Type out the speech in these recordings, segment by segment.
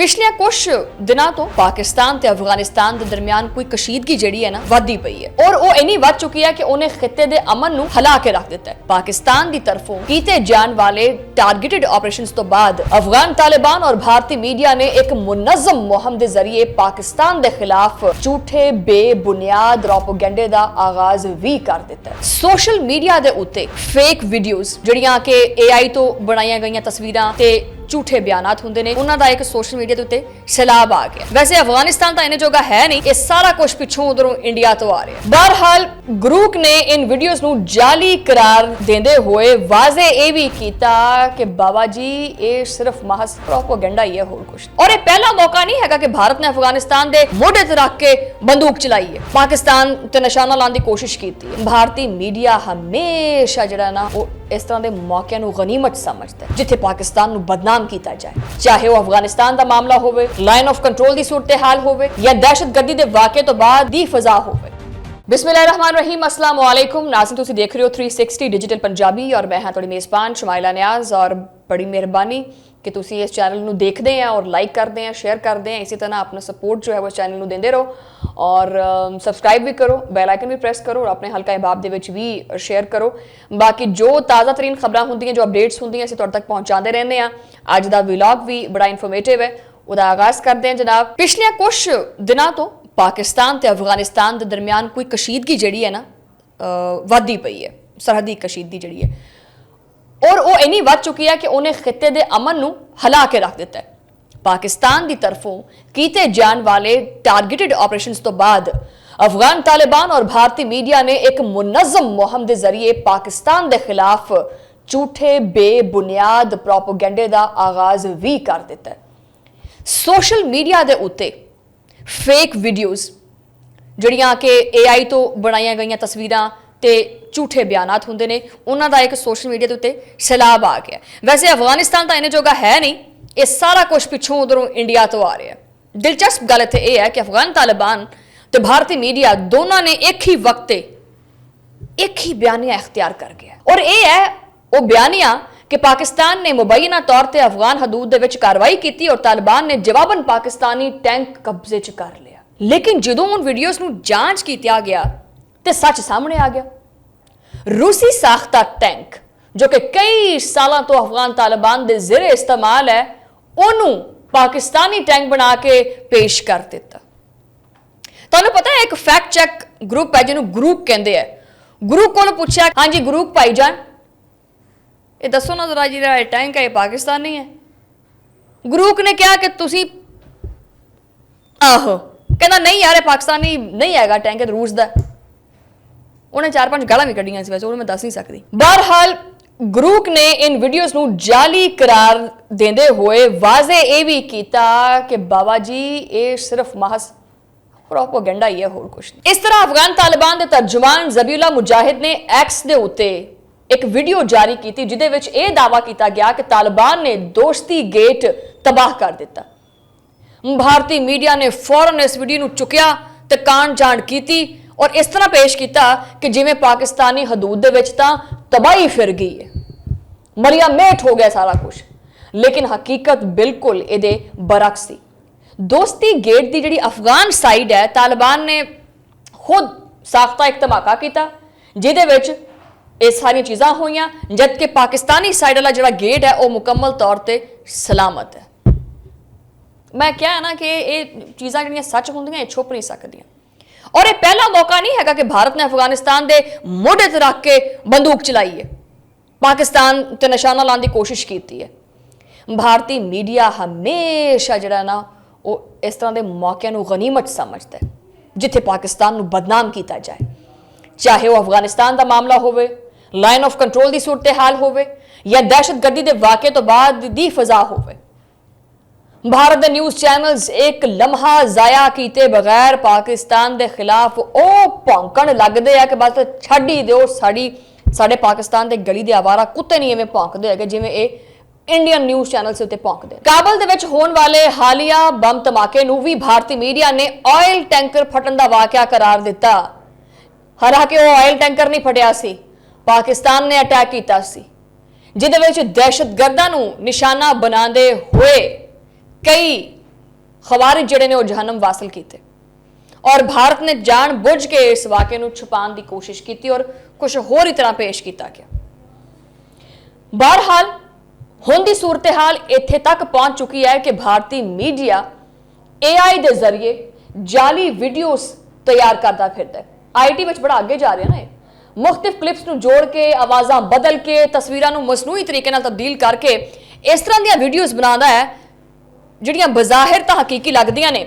पिछले कुछ दिनों तो पाकिस्तान ते अफगानिस्तान के दरमियान कोई कशीदगी जिहड़ी है ना वधी पई है और वो इन्नी वध चुकी है कि उन्हें खिते दे अमन नूं हिला के रख दिता है। पाकिस्तान की तरफों कीते जान वाले टारगेटेड ऑपरेशंस तो बाद अफगान तालिबान और भारतीय मीडिया ने एक मुनज़्ज़म मुहिम के जरिए पाकिस्तान के खिलाफ झूठे बेबुनियाद प्रोपेगेंडे का आगाज भी कर दिता है। सोशल मीडिया के उत्ते फेक वीडियोज जिहड़ियां कि AI तो बनाई गई तस्वीरां ते झूठे बयानात होंदे ने उन्हां दा एक सोशल मीडिया के उत्ते सैलाब आ गया। वैसे अफगानिस्तान तो इन्हें जोगा है नहीं, ये सारा कुछ पिछों उधरों इंडिया तो आ रहा है। बहरहाल ग्रुप ने इन वीडियोस नूं जाली करार देंदे हुए वाजे ये भी कीता कि बाबा जी ये सिर्फ महज प्रोपेगेंडा ही है, होर कुछ। और ये पहला मौका नहीं है कि भारत ने अफगानिस्तान के मोढे ते रख के बंदूक चलाई है, पाकिस्तान ते निशाना लाने की कोशिश की। भारतीय मीडिया हमेशा जिहड़ा ना वो इस तरह के मौके नूं गनीमत समझता है जिथे पाकिस्तान नूं बदनाम किया जाए, चाहे वह अफगानिस्तान का मामला होवे, लाइन ऑफ कंट्रोल की सूरत हाल होवे या दहशतगर्दी के वाक़े तो बाद दी फजा होवे। बिस्मिल्लाहिर्रहमानिर्रहीम, अस्सलाम वालेकुम नाज़रीन, तुसीं देख रहे हो 360 डिजिटल पंजाबी और मैं हाँ तुहाडी मेज़बान शमाइला नियाज़। और बड़ी मेहरबानी कि तुसीं इस चैनल नूं देखदे हैं और लाइक करते हैं, शेयर करते हैं, इसी तरह अपना सपोर्ट जो है वो चैनल नूं देंदे रहो और सबसक्राइब भी करो, बेल आइकन भी प्रेस करो और अपने हल्का अहबाब दे विच भी शेयर करो। बाकी जो ताज़ा तरीन खबरां होंदियां, जो अपडेट्स होंदियां, असीं तुहाडे तक पहुँचाते रहने हैं। अज दा व्लॉग भी बड़ा इन्फॉर्मेटिव है, उहदा आगाज़ करते हैं जनाब। पिछले कुछ दिनों तो पाकिस्तान ते अफगानिस्तान के दरमियान कोई कशीदगी जिहड़ी है ना वधी पई है, सरहदी कशीदगी जिहड़ी है, और वो इन्नी वध चुकी है कि उन्हें खिते दे अमन नूं हिला के रख दिता है। पाकिस्तान की तरफों कीते जान वाले टारगेटेड ऑपरेशंस तो बाद अफगान तालिबान और भारतीय मीडिया ने एक मुनज़्ज़म मुहिम के जरिए पाकिस्तान के खिलाफ झूठे बेबुनियाद प्रोपेगेंडे का आगाज भी कर दिता है। सोशल मीडिया के उत्ते फेक वीडियोज जिहड़ियां कि AI तो बनाई गई तस्वीरां ते झूठे बयानात होंदे ने उन्हां दा एक सोशल मीडिया के उत्ते सैलाब आ गया। वैसे अफगानिस्तान तो इन्हें जोगा है नहीं, ये सारा कुछ पिछों उधरों इंडिया तो आ रहा है। दिलचस्प गल इत्थे यह है कि अफगान तालिबान ते भारतीय मीडिया दोनों ने एक ही वक्त एक ही बयानिया इख्तियार कर गया और यह है वो बयानिया कि पाकिस्तान ने मुबैना तौर पर अफगान हदूद दे विच कार्रवाई की और तालिबान ने जवाबन पाकिस्तानी टैंक कब्जे च कर लिया। लेकिन जदों उन वीडियोस नूं जांच किया गया तो सच सामने आ गया। रूसी साख्ता टैंक जो कि कई सालों तो अफगान तालिबान के ज़ेरे इस्तेमाल है, उन्होंने पाकिस्तानी टैंक बना के पेश कर दिता। तुहानूं पता है एक फैक्ट चेक ग्रुप है जिन्होंने ग्रुप कहते हैं। ग्रुप को पूछा, हाँ जी ग्रुप भाईजान ये दसो ना जरा जी टैंक है ये पाकिस्तानी है। ग्रुप ने कहा कि तुसी आहो, कहना नहीं यार पाकिस्तानी नहीं है टैंक, है रूस का। उन्हें 4-5 गालां भी कढ़ियां सी, वैसे मैं दस नहीं सकती। बहरहाल ग्रुप ने इन वीडियोस नूं जाली करार देंदे हुए वाजे ये भी कीता कि बाबा जी ये सिर्फ महज प्रोपेगेंडा ही है, होर कुछ नहीं। इस तरह अफगान तालिबान के तर्जुमान ज़बीहुल्लाह मुजाहिद ने एक्स के उत्ते एक वीडियो जारी की जिहदे विच यह दावा किया गया कि तालिबान ने दोस्ती गेट तबाह कर दिता। भारतीय मीडिया ने फौरन इस वीडियो नूं चुकिया ते कांड जांड की और इस तरह पेश किया कि जिवें पाकिस्तानी हदूद दे विच तां तबाही फिर गई है, मरिया मेट हो गया सारा कुछ। लेकिन हकीकत बिल्कुल इहदे बरअक्स थी। दोस्ती गेट की जिहड़ी अफगान साइड है, तालिबान ने खुद साख्ता एक धमाका किया जिहदे विच ये सारी चीज़ां होईयां, जबकि पाकिस्तानी साइड वाला जिहड़ा गेट है वह मुकम्मल तौर पर सलामत है। मैं क्या है ना कि ये चीज़ां जिहड़ियां सच होंदियां ये छुप नहीं सकदियां। और ये पहला मौका नहीं है कि भारत ने अफगानिस्तान के मोढे ते रख के बंदूक चलाई है, पाकिस्तान ते निशाना लाने की कोशिश की है। भारतीय मीडिया हमेशा जिहड़ा ना वो इस तरह के मौके नूं गनीमत समझता है जिथे पाकिस्तान नूं बदनाम किया जाए, चाहे वह अफगानिस्तान का मामला होवे, लाइन ऑफ कंट्रोल की सूरत हाल होवे या दहशतगर्दी के वाक़े तो बाद दी फजा होवे। भारत के न्यूज़ चैनल्स एक लम्हा जाया किए बगैर पाकिस्तान के खिलाफ वो भौंकण लगते हैं कि बस छड्ड ही दो, साढ़े पाकिस्तान के गली के आवारा कुत्ते नहीं इवें भौंकते हैं जिवें ये इंडियन न्यूज़ चैनल से उत्ते भौंकते। काबल दे विच होने वाले हालिया बम धमाके नूं भी भारतीय मीडिया ने ऑयल टैंकर फटन का वाक़या करार दिता। हालांकि वो ऑयल टैंकर नहीं फटिया सी, पाकिस्तान ने अटैक किया सी, जिहदे विच दहशतगर्दां नूं निशाना बनाते हुए कई ਖਵਾਰਿਜ ਜਿਹੜੇ ਨੇ ਉਹ ਜਹਨਮ ਵਾਸਲ ਕੀਤੇ और भारत ने जानबूझ के इस वाक़े ਨੂੰ छुपाने की कोशिश की और कुछ होर ही तरह पेश किया गया। बहरहाल हुण दी सूरत हाल इत्थे तक पहुंच चुकी है कि भारतीय मीडिया AI के जरिए जाली वीडियोस तैयार करता फिरदा है। IT विच बड़ा अगे जा रहा ना, मुख्तलिफ क्लिप्स नूं जोड़ के, आवाज़ां बदल के, तस्वीरां नूं मसनूई तरीके नाल तब्दील करके इस तरह दी वीडियोस बनाता है जिहड़ियां बज़ाहिर तां हकीकी लगदियां ने,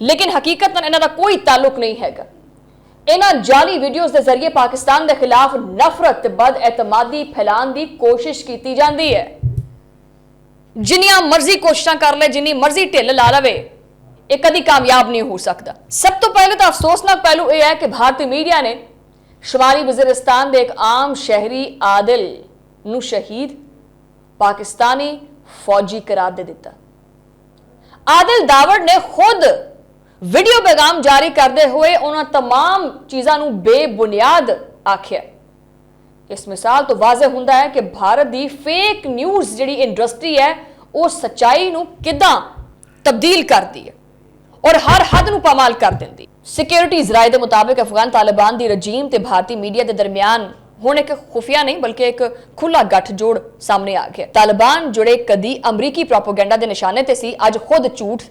लेकिन हकीकत इन्हां दा कोई ताल्लुक नहीं हैगा। इन्हां जाली वीडियोस के जरिए पाकिस्तान के खिलाफ नफरत बदएतमादी फैलाने की कोशिश की जाती है। जिन्नियां मर्जी कोशिशां कर ले, जिन्नी मर्जी ढिल ला लवे, ये कभी कामयाब नहीं हो सकता। सब तो पहले तो अफसोसनाक पहलू यह है कि भारतीय मीडिया ने शुमारी वज़ीरिस्तान के एक आम शहरी आदिल नूं शहीद पाकिस्तानी फौजी करार दे दिता। आदिल दावड़ ने खुद वीडियो पैगाम जारी करते हुए उन्होंने तमाम चीज़ों को बेबुनियाद आख्या। इस मिसाल तो वाज़ह होता है कि भारत की फेक न्यूज़ जी इंडस्ट्री है वो सच्चाई को किदां तब्दील करती है और हर हद को पामाल कर देती। सिक्योरिटीज़ राय के मुताबिक अफगान तालिबान की रजीम ते भारतीय मीडिया के दरमियान हुण एक खुफिया नहीं बल्कि एक खुला गठजोड़ सामने आ गया। तालिबान जुड़े कदी अमरीकी प्रोपोगेंडा के निशाने ते सी, अज खुद झूठ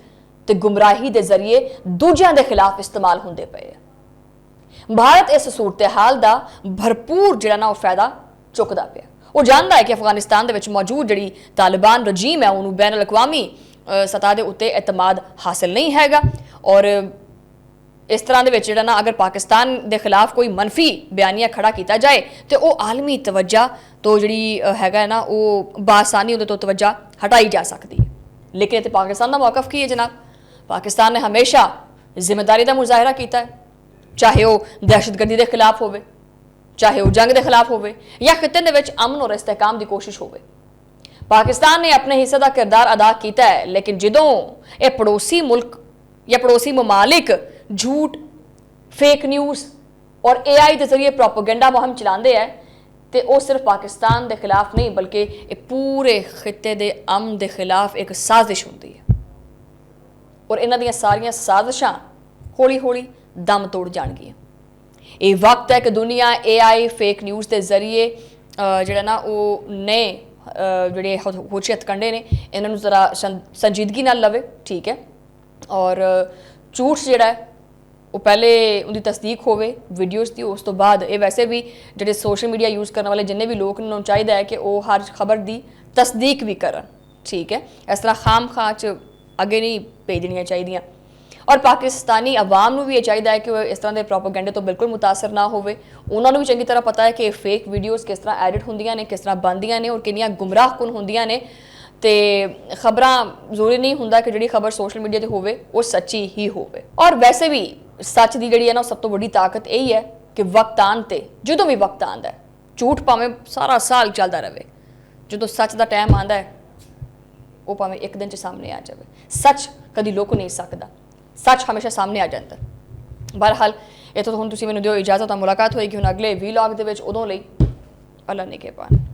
ते गुमराही के जरिए दूजियां दे खिलाफ इस्तेमाल होंदे पे। भारत इस सूरत हाल का भरपूर जिहड़ा ना फायदा चुकदा पिया। वो जानता है कि अफगानिस्तान दे विच मौजूद जिहड़ी तालिबान रजीम है उन्होंने बैन अल-अक़वामी सतह के उत्ते एतमाद हासिल नहीं हैगा और इस तरह दे विच जिहड़ा ना अगर पाकिस्तान के खिलाफ कोई मनफी बयानिया खड़ा किया जाए तो वो आलमी तवज्जा तो जिहड़ी हैगा ना वो बासानी उहदे तो तवज्जा हटाई जा सकती है। लेकिन इत्थे पाकिस्तान का मौकफ की है जनाब? पाकिस्तान ने हमेशा जिम्मेदारी का मुजाहरा किया है, चाहे वह दहशतगर्दी के खिलाफ हो, चाहे वह जंग के खिलाफ हो या खिते के विच अमन और इस्तेहकाम की कोशिश हो। पाकिस्तान ने अपने हिस्से का किरदार अदा किया है, लेकिन जदों ये पड़ोसी मुल्क या पड़ोसी ममालिक झूठ, फेक न्यूज़ और AI के जरिए प्रोपोगेंडा मुहिम चलाते हैं तो वह सिर्फ पाकिस्तान के खिलाफ नहीं बल्कि एक पूरे खिते के अमन के खिलाफ एक साजिश होती है और इन्हां दियां सारियां साजिशां हौली हौली दम तोड़ जाणगियां। ये वक्त है कि दुनिया AI फेक न्यूज़ के जरिए जिहड़ा ना वो नए जिहड़े होशी हथकंडे ने इन्हां नूं जरा संजीदगी नाल लवे, ठीक है, और झूठ जिहड़ा है वो पहले उनकी तस्दीक होवे वीडियोज़ की, उस तो बाद ये वैसे भी जो सोशल मीडिया यूज़ करने वाले जिन्हें भी लोग उन्होंने चाहिए है कि वो हर खबर की तस्दीक भी करन, ठीक है। इस तरह खाम खां च अगे नहीं भेजनियाँ चाहिए और पाकिस्तानी अवाम को भी ये चाहिए है कि वो इस तरह के प्रोपोगेंडे तो बिल्कुल मुतासर ना होवे। उन्होंने भी चंगी तरह पता है कि फेक वीडियोज़ किस तरह एडिट होंदियां ने, किस तरह बनदियां ने और कितनियां गुमराहकुन होंदियां ने। तो खबरां जरूरी नहीं होंदा कि जिहड़ी खबर सोशल मीडिया पर होवे वो सच्ची ही होवे। और वैसे भी सच की जिहड़ी है ना सब तो बड़ी ताकत यही है कि वक्त आन ते जदों भी वक्त आंदा है, झूठ भावें सारा साल चलता रहे, जो सच का टाइम आंदा है वो भावें एक दिन च सामने आ जाए। सच कभी लुक नहीं सकता, सच हमेशा सामने आ जाता। बहरहाल इत्थों हुण तुसीं मैनूं दिओ इजाजत, मुलाकात होएगी हुण अगले वीलॉग दे विच, उदों लई अल्लाह ने के पान।